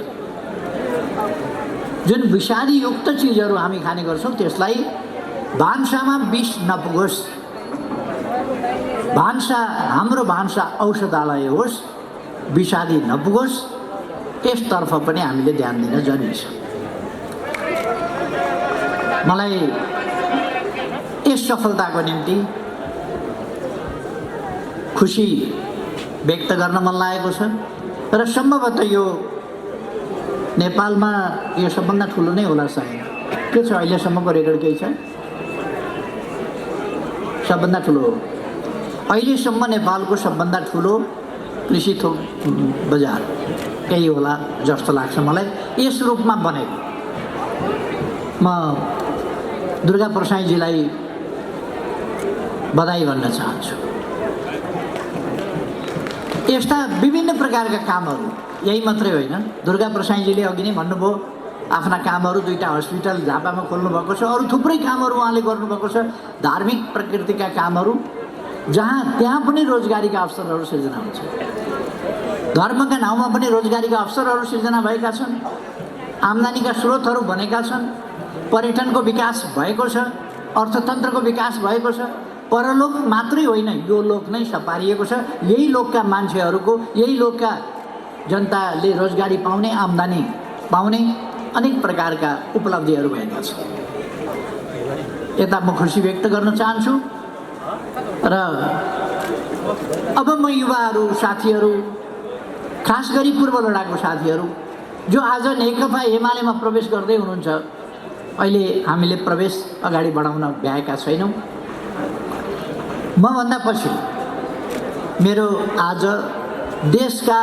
जुन विषादीयुक्त चिजहरू हामी खाने गर्छौँ त्यसलाई भान्सामा विष नपुगोस्, हाम्रो भान्सा औषधालय होस्, विषादी नपुगोस्, त्यसतर्फ पनि हामीले ध्यान दिन जरुरी छ। मलाई यस सफलताको निम्ति खुसी व्यक्त गर्न मन लागेको छ र सम्भवतः यो नेपालमा यो सबभन्दा ठुलो नै होला सायद। के छ अहिलेसम्मको रेकर्ड केही छ? सबभन्दा ठुलो हो अहिलेसम्म, नेपालको सबभन्दा ठुलो कृषि थोक बजार यही होला जस्तो लाग्छ मलाई। यस रूपमा बनेको म दुर्गा प्रसाईजीलाई बधाई भन्न चाहन्छु। यस्ता विभिन्न प्रकारका कामहरू, यही मात्रै होइन, दुर्गा प्रसाईजीले अघि नै भन्नुभयो आफ्ना कामहरू, 2टा हस्पिटल झापामा खोल्नुभएको छ, अरू थुप्रै कामहरू उहाँले गर्नुभएको छ, धार्मिक प्रकृतिका कामहरू, त्यहाँ पनि रोजगारीका अवसरहरू सिर्जना हुन्छ। धर्मका नाउँमा पनि रोजगारीका अवसरहरू सिर्जना भएका छन्, आम्दानीका स्रोतहरू बनेका छन्, पर्यटनको विकास भएको छ, अर्थतन्त्रको विकास भएको छ। परलोक मात्रै होइन, यो लोक नै सपारिएको छ। यही लोकका मान्छेहरूको, यही लोकका जनताले रोजगारी पाउने, आम्दानी पाउने अनेक प्रकारका उपलब्धिहरू भएका छन्। यता म खुसी व्यक्त गर्न चाहन्छु र अब म युवाहरू, साथीहरू, खास गरी पूर्व लडाकु साथीहरू जो आज नेकपा एमालेमा प्रवेश गर्दै हुनुहुन्छ, अहिले हामीले प्रवेश अगाडि बढाउन भ्याएका छैनौँ। मभन्दा पछि मेरो आज देशका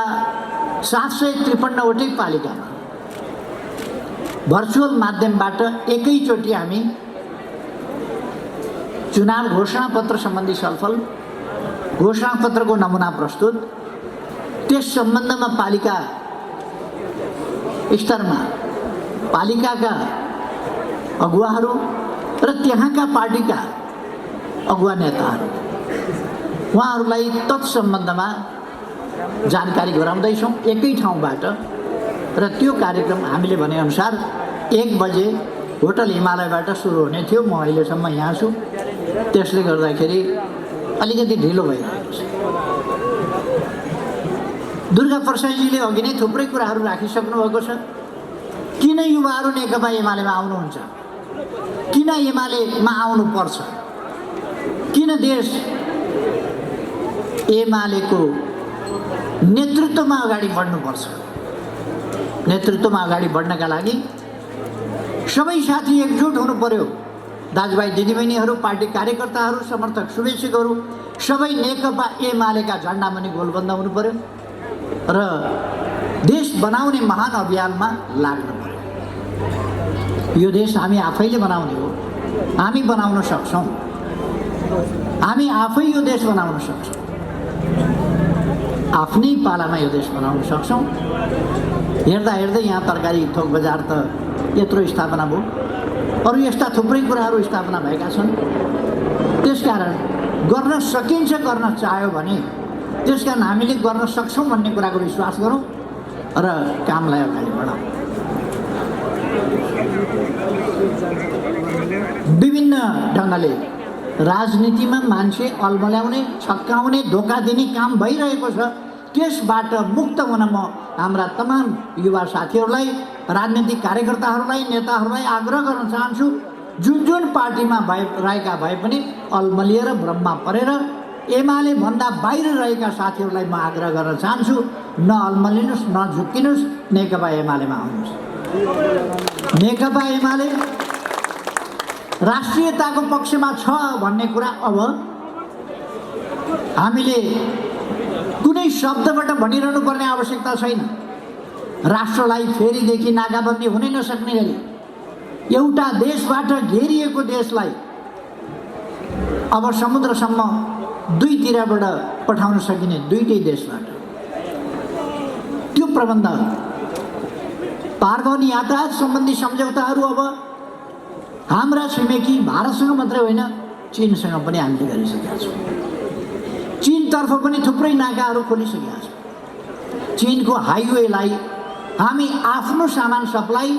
753वटै पालिकामा भर्चुअल माध्यमबाट एकैचोटि हामी चुनाव घोषणापत्र सम्बन्धी छलफल, घोषणापत्रको नमुना प्रस्तुत, त्यस सम्बन्धमा पालिका स्तरमा पालिकाका अगुवाहरू र त्यहाँका पार्टीका अगुवा नेताहरू उहाँहरूलाई तत्सम्बन्धमा जानकारी गराउँदैछौँ एकै ठाउँबाट। र त्यो कार्यक्रम हामीले भनेअनुसार 1 बजे होटल हिमालयबाट सुरु हुने थियो। म अहिलेसम्म यहाँ छु, त्यसले गर्दाखेरि अलिकति ढिलो भइरहेको छ। दुर्गा प्रसादजीले अघि नै थुप्रै कुराहरू राखिसक्नु भएको छ। किन युवाहरू नेकपा एमालेमा आउनुहुन्छ, किन एमालेमा आउनुपर्छ, किन देश एमालेको नेतृत्वमा अगाडि बढ्नुपर्छ। नेतृत्वमा अगाडि बढ्नका लागि सबै साथी एकजुट हुनु पर्यो। दाजुभाइ दिदीबहिनीहरू, पार्टी कार्यकर्ताहरू, समर्थक शुभेच्छुकहरू सबै नेकपा एमालेका झन्डामुनि गोलबन्द हुनु पर्यो र देश बनाउने महान अभियानमा लाग्नु पर्यो। यो देश हामी आफैले बनाउने हो, हामी बनाउन सक्छौँ, हामी आफै यो देश बनाउन सक्छौँ, आफ्नै पालामा यो देश बनाउन सक्छौँ। हेर्दा हेर्दै यहाँ तरकारी थोक बजार त यत्रो स्थापना भयो, अरू यस्ता थुप्रै कुराहरू स्थापना भएका छन्। त्यसकारण गर्न सकिन्छ, गर्न चाह्यो भने त्यसकारण हामीले गर्न सक्छौँ भन्ने कुराको विश्वास गरौँ र कामलाई अगाडि बढाउँ। विभिन्न ढङ्गले राजनीतिमा मान्छे अल्मल्याउने, छक्काउने, धोका दिने काम भइरहेको छ। त्यसबाट मुक्त हुन म हाम्रा तमाम युवा साथीहरूलाई, राजनीतिक कार्यकर्ताहरूलाई, नेताहरूलाई आग्रह गर्न चाहन्छु, जुन जुन पार्टीमा रहेका भए पनि अल्मलिएर ब्रह्मा परेर एमाले भन्दा बाहिर रहेका साथीहरूलाई म आग्रह गर्न चाहन्छु, न अल्मलिनुहोस्, न झुक्किनुहोस्, नेकपा एमालेमा आउनुहोस्। नेकपा एमाले राष्ट्रियताको पक्षमा छ भन्ने कुरा अब हामीले कुनै शब्दबाट भनिरहनु पर्ने आवश्यकता छैन। राष्ट्रलाई फेरिदेखि नाकाबन्दी हुनै नसक्ने गरी एउटा देशबाट घेरिएको देशलाई अब समुद्रसम्म दुईतिरबाट पठाउन सकिने, दुईटै देशबाट त्यो प्रबन्ध, पारगमन यातायात सम्बन्धी सम्झौताहरू अब हाम्रा छिमेकी भारतसँग मात्रै होइन, चीनसँग पनि हामीले गरिसकेका छौँ। चीनतर्फ पनि थुप्रै नाकाहरू खोलिसकेका छौँ। चीनको हाइवेलाई हामी आफ्नो सामान सप्लाई,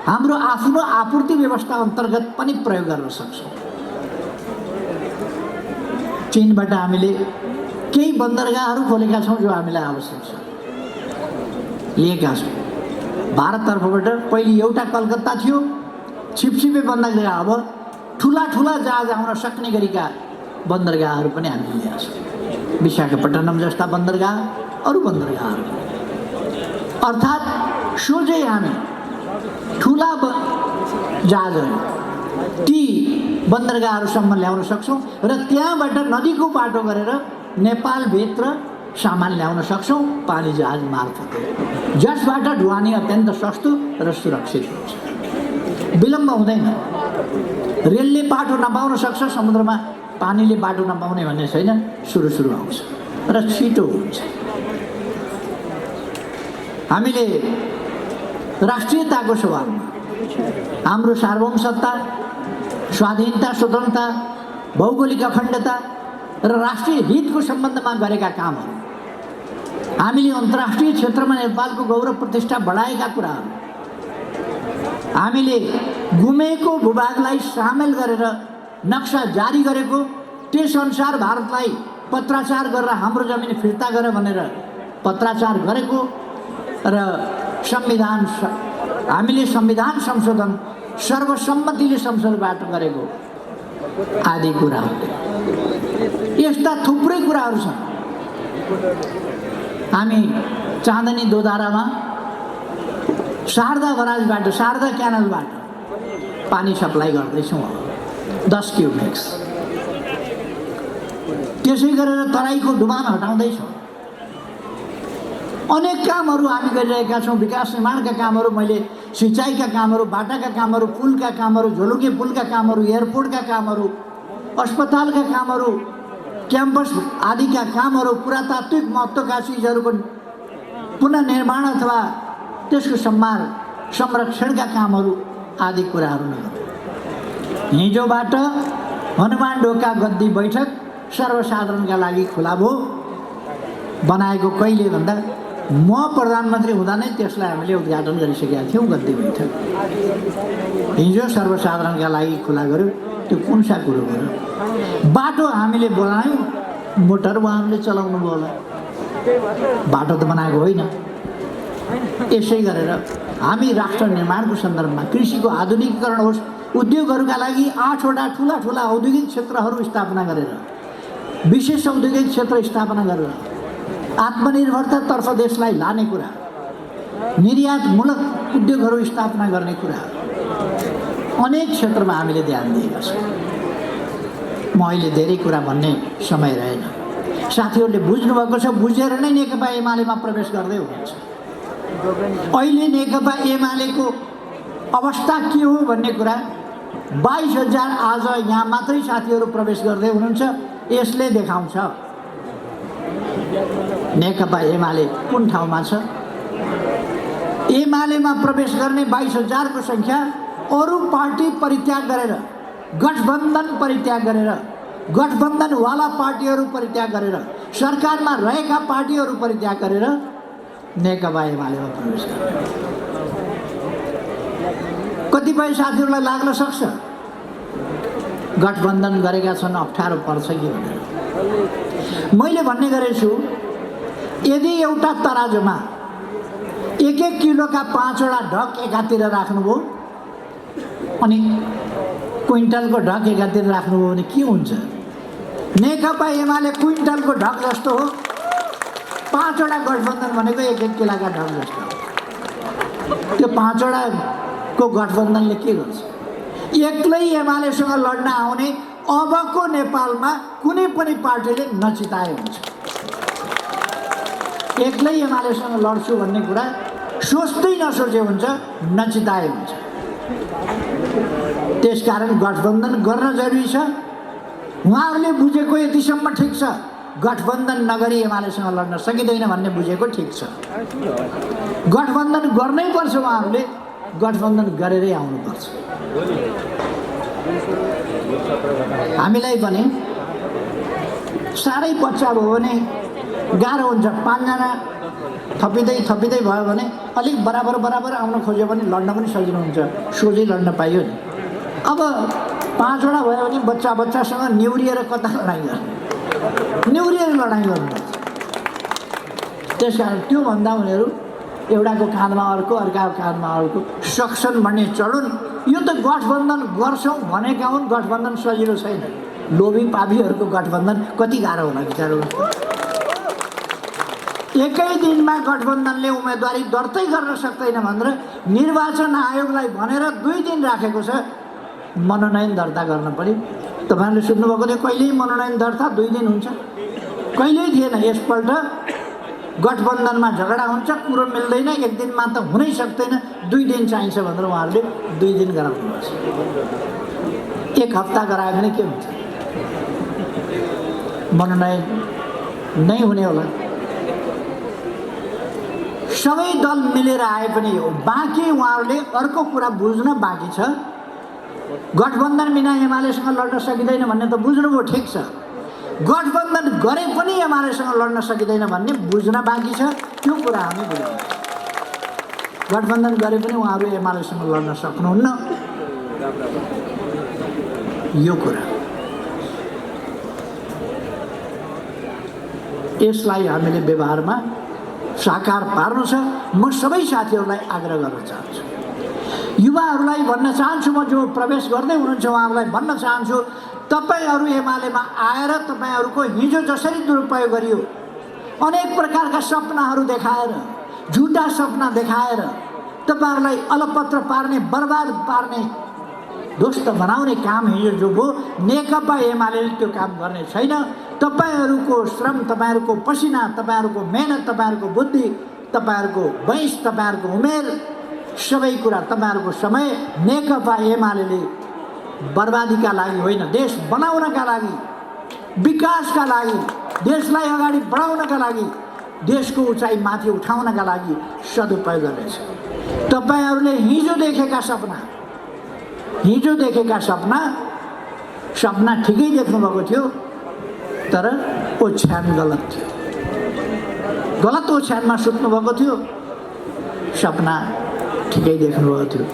हाम्रो आफ्नो आपूर्ति व्यवस्था अन्तर्गत पनि प्रयोग गर्न सक्छौँ। चीनबाट हामीले केही बन्दरगाहहरू खोलेका छौँ जो हामीलाई आवश्यक छ, लिएका छौँ। भारततर्फबाट पहिले एउटा कलकत्ता थियो, छिपछिपे बन्दरगाह, अब ठुला ठुला जहाज आउन सक्ने गरीका बन्दरगाहहरू पनि हामीले ल्याएका छौँ। विशाखापट्टनम जस्ता बन्दरगाह, अरू बन्दरगाहहरू। अर्थात् सोझै हामी ठुला जहाजहरू ती बन्दरगाहहरूसम्म ल्याउन सक्छौँ र त्यहाँबाट नदीको बाटो गरेर नेपालभित्र सामान ल्याउन सक्छौँ पानी जहाज मार्फत, जसबाट ढुवानी अत्यन्त सस्तो र सुरक्षित हुन्छ, विलम्ब हुँदैन। रेलले बाटो नपाउन सक्छ समुद्रमा, पानीले बाटो नपाउने भन्ने छैन, सुरु आउँछ र छिटो हुन्छ। हामीले राष्ट्रियताको सवालमा हाम्रो सार्वभौमसत्ता, स्वाधीनता, स्वतन्त्रता, भौगोलिक अखण्डता र राष्ट्रिय हितको सम्बन्धमा गरेका कामहरू, हामीले अन्तर्राष्ट्रिय क्षेत्रमा नेपालको गौरव प्रतिष्ठा बढाएका कुराहरू, हामीले गुमेको भूभागलाई सामेल गरेर नक्सा जारी गरेको, त्यसअनुसार भारतलाई पत्राचार गरेर हाम्रो जमिन फिर्ता गर भनेर पत्राचार गरेको र हामीले संविधान संशोधन सर्वसम्मतिले संसदबाट गरेको आदि कुराहरू, यस्ता थुप्रै कुराहरू छन्। हामी चाँदनी दोधारामा शारदा बराजबाट, शारदा क्यानलबाट पानी सप्लाई गर्दैछौँ 10 क्युबिक्स। त्यसै गरेर तराईको डुबान हटाउँदैछौँ। अनेक कामहरू हामी गरिरहेका छौँ। विकास निर्माणका कामहरू, मैले सिँचाइका कामहरू, बाटाका कामहरू, पुलका कामहरू, झोलुके पुलका कामहरू, एयरपोर्टका कामहरू, अस्पतालका कामहरू, क्याम्पस आदिका कामहरू, पुरातात्विक महत्त्वका चिजहरूको पुनर्निर्माण अथवा त्यसको सम्मान संरक्षणका कामहरू आदि कुराहरू नै हो। हिजोबाट हनुमान ढोका गद्दी बैठक सर्वसाधारणका लागि खुला भयो। बनाएको कहिले भन्दा म प्रधानमन्त्री हुँदा नै त्यसलाई हामीले उद्घाटन गरिसकेका थियौँ गद्दी बैठक। हिजो सर्वसाधारणका लागि खुला गर्यो। त्यो कुन सा कुरो गर्यो? बाटो हामीले बनायौँ, मोटर उहाँहरूले चलाउनु भयो होला, बाटो त बनाएको होइन। यसै गरेर हामी राष्ट्र निर्माणको सन्दर्भमा कृषिको आधुनिकीकरण होस्, उद्योगहरूका लागि 8वटा ठुला ठुला औद्योगिक क्षेत्रहरू स्थापना गरेर, विशेष औद्योगिक क्षेत्र स्थापना गरेर आत्मनिर्भरतातर्फ देशलाई लाने कुरा, निर्यातमूलक उद्योगहरू स्थापना गर्ने कुरा, अनेक क्षेत्रमा हामीले ध्यान दिएका छौँ। म अहिले धेरै कुरा भन्ने समय रहेन। साथीहरूले बुझ्नुभएको छ, बुझेर नै नेकपा एमालेमा प्रवेश गर्दै हुनुहुन्छ। अहिले नेकपा एमालेको अवस्था के हो भन्ने कुरा 22,000 आज यहाँ मात्रै साथीहरू प्रवेश गर्दै हुनुहुन्छ। यसले देखाउँछ नेकपा एमाले कुन ठाउँमा छ। एमालेमा प्रवेश गर्ने 22,000 को सङ्ख्या अरू पार्टी परित्याग गरेर, गठबन्धन परित्याग गरेर, गठबन्धनवाला पार्टीहरू परित्याग गरेर, सरकारमा रहेका पार्टीहरू परित्याग गरेर नेकपा एमालेमा प्रवेश गर्छ। कतिपय साथीहरूलाई लाग्न सक्छ गठबन्धन गरेका छन्, अप्ठ्यारो पर्छ कि भनेर। मैले भन्ने गरेछु, यदि एउटा तराजुमा 1-1 किलोका 5वटा ढक एकातिर राख्नुभयो अनि क्विन्टलको ढक एकातिर राख्नुभयो भने के हुन्छ? नेकपा एमाले क्विन्टलको ढक जस्तो हो, 5वटा गठबन्धन भनेको 1-1 किलोका ढक जस्तो। त्यो 5वटाको गठबन्धनले के गर्छ? एक्लै एमालेसँग लड्न आउने अबको नेपालमा कुनै पनि पार्टीले नचिताए हुन्छ। एक्लै एमालेसँग लड्छु भन्ने कुरा सोच्दै नसोचे हुन्छ, नचिताए हुन्छ। त्यसकारण गठबन्धन गर्न जरुरी छ। उहाँहरूले बुझेको यतिसम्म ठिक छ, गठबन्धन नगरी एमालेसँग लड्न सकिँदैन भन्ने बुझेको ठिक छ। गठबन्धन गर्नै पर्छ, उहाँहरूले गठबन्धन गरेरै आउनुपर्छ। हामीलाई पनि साह्रै बच्चा भयो भने गाह्रो हुन्छ। 5जना थपिँदै भयो भने अलिक बराबर आउन खोज्यो भने लड्न पनि सजिलो हुन्छ, सोझै लड्न पाइयो नि। अब 5वटा भयो भने बच्चासँग निहुरिएर कता लडाइँ गर्ने? निहुरिएर लडाइँ गर्नुपर्छ। त्यस कारण त्योभन्दा उनीहरू एउटाको काँधमा अर्को, अर्काको काँधमा अर्को सक्छन् भन्ने चढुन। यो त गठबन्धन गर्छौँ भनेका हुन्, गठबन्धन सजिलो छैन। लोभी पापीहरूको गठबन्धन कति गाह्रो होला बिचारो। एकै दिनमा गठबन्धनले उम्मेदवारी दर्तै गर्न सक्दैन भनेर निर्वाचन आयोगलाई भनेर 2 दिन राखेको छ। मनोनयन दर्ता गर्न पर्यो। तपाईँहरूले सुन्नुभएको थियो, कहिल्यै मनोनयन दर्ता 2 दिन हुन्छ, कहिल्यै थिएन। यसपल्ट गठबन्धनमा झगडा हुन्छ, कुरो मिल्दैन, 1 दिनमा त हुनै सक्दैन, 2 दिन चाहिन्छ भनेर उहाँहरूले 2 दिन गराउनुपर्छ। 1 हप्ता गरायो भने के हुन्छ? मनोनयन नै हुने होला। सबै दल मिलेर आए पनि हो, बाँकी उहाँहरूले अर्को कुरा बुझ्न बाँकी छ। गठबन्धन बिना एमालेसँग लड्न सकिँदैन भन्ने त बुझ्नुभयो, ठिक छ। गठबन्धन गरे पनि एमालेसँग लड्न सकिँदैन भन्ने बुझ्न बाँकी छ। त्यो कुरा हामी बुझ्यौँ। गठबन्धन गरे पनि उहाँहरू एमालेसँग लड्न सक्नुहुन्न, यो कुरा। यसलाई हामीले व्यवहारमा साकार पार्नु छ। म सबै साथीहरूलाई आग्रह गर्न चाहन्छु, युवाहरूलाई भन्न चाहन्छु, म जो प्रवेश गर्दै हुनुहुन्छ उहाँहरूलाई भन्न चाहन्छु, तपाईहरू एमालेमा आएर तपाईहरूको हिजो जसरी दुरुपयोग गरियो, अनेक प्रकारका सपनाहरू देखाएर, झुटा सपना देखाएर तपाईहरूलाई अलपत्र पार्ने, बर्बाद पार्ने, ध्वस्त बनाउने काम हिजो जो भयो, नेकपा एमाले त्यो काम गर्ने छैन। तपाईहरूको श्रम, तपाईहरूको पसिना, तपाईहरूको मेहनत, तपाईहरूको बुद्धि, तपाईहरूको वयस, तपाईहरूको उमेर, सबै कुरा, तपाईहरूको समय नेकपा एमाले बर्बादीका लागि होइन, देश बनाउनका लागि, विकासका लागि, देशलाई अगाडि बढाउनका लागि देशको उचाइ माथि उठाउनका लागि सदुपयोग गर्नेछ। तपाईँहरूले हिजो देखेका सपना ठिकै देख्नुभएको थियो, तर ओछ्यान गलत थियो। गलत ओछ्यानमा सुत्नुभएको थियो, सपना ठिकै देख्नुभएको थियो।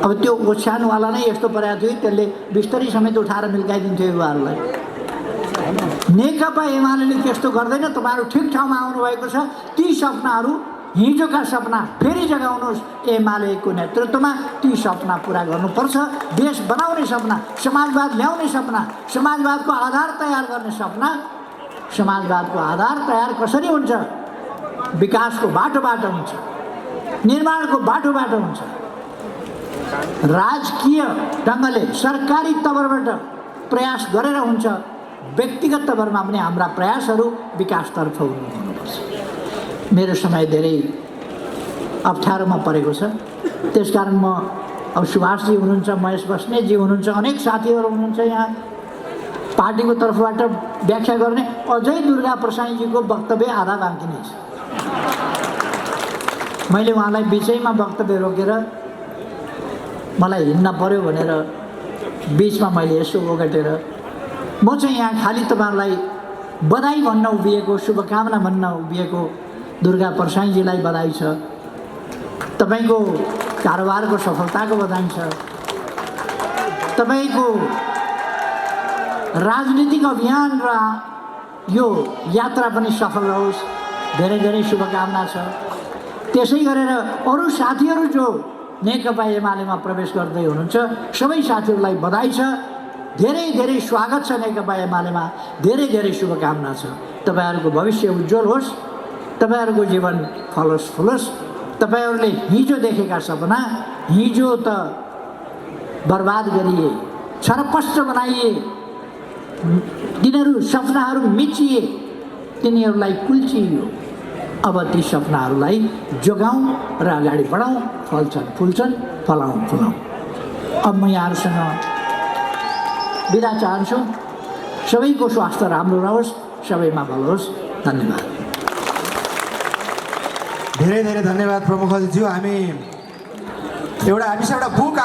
अब त्यो ओछ्यानवाला नै यस्तो परेको थियो, त्यसले बिस्तरी समेत उठाएर मिल्काइदिन्थ्यो युवाहरूलाई। नेकपा एमाले त्यस्तो गर्दैन। तपाईँहरू ठिक ठाउँमा आउनुभएको छ। ती सपनाहरू, हिजोका सपना फेरि जगाउनुहोस्। एमालेको नेतृत्वमा ती सपना पुरा गर्नुपर्छ। देश बनाउने सपना, समाजवाद ल्याउने सपना, समाजवादको आधार तयार गर्ने सपना। समाजवादको आधार तयार कसरी हुन्छ? विकासको बाटोबाट हुन्छ, निर्माणको बाटोबाट हुन्छ। राजकीय ढङ्गले सरकारी तवरबाट प्रयास गरेर हुन्छ, व्यक्तिगत तवरमा पनि हाम्रा प्रयासहरू विकासतर्फ हुनुपर्छ। मेरो समय धेरै अप्ठ्यारोमा परेको छ, त्यसकारण म अब सुभाषजी हुनुहुन्छ, महेश बस्नेतजी हुनुहुन्छ, अनेक साथीहरू हुनुहुन्छ यहाँ पार्टीको तर्फबाट व्याख्या गर्ने। अझै दुर्गा प्रसाईजीको वक्तव्य आधा बाँकी नै छ। मैले उहाँलाई बिचैमा वक्तव्य रोकेर मलाई हिँड्न पर्यो भनेर बिचमा मैले यसो ओगटेर म चाहिँ यहाँ खालि तपाईँहरूलाई बधाई भन्न उभिएको, शुभकामना भन्न उभिएको। दुर्गा प्रसाईजीलाई बधाई छ, तपाईँको कारोबारको सफलताको बधाई छ, तपाईँको राजनीतिक अभियान र यो यात्रा पनि सफल रहोस्, धेरै धेरै शुभकामना छ। त्यसै गरेर अरू साथीहरू जो नेकपा एमालेमा प्रवेश गर्दै हुनुहुन्छ, सबै साथीहरूलाई बधाई छ, धेरै धेरै स्वागत छ नेकपा एमालेमा, धेरै धेरै शुभकामना छ। तपाईँहरूको भविष्य उज्जवल होस्, तपाईँहरूको जीवन फलोस् फुलोस्। तपाईँहरूले हिजो देखेका सपना हिजो त बर्बाद गरिए, छरपष्ट बनाइए, तिनीहरू सपनाहरू मिचिए, तिनीहरूलाई कुल्चियो। अब ती सपनाहरूलाई जोगाउँ र अगाडि बढाउँ, फल्छन् फुल्छन्, फलाउँ फुलाउँ। अब म यहाँहरूसँग बिदा चाहन्छु। सबैको स्वास्थ्य राम्रो रहोस्, सबैमा भलो होस्। धन्यवाद। धेरै धेरै धन्यवाद प्रमुख अतिथिज्यू। हामीसँग एउटा बुक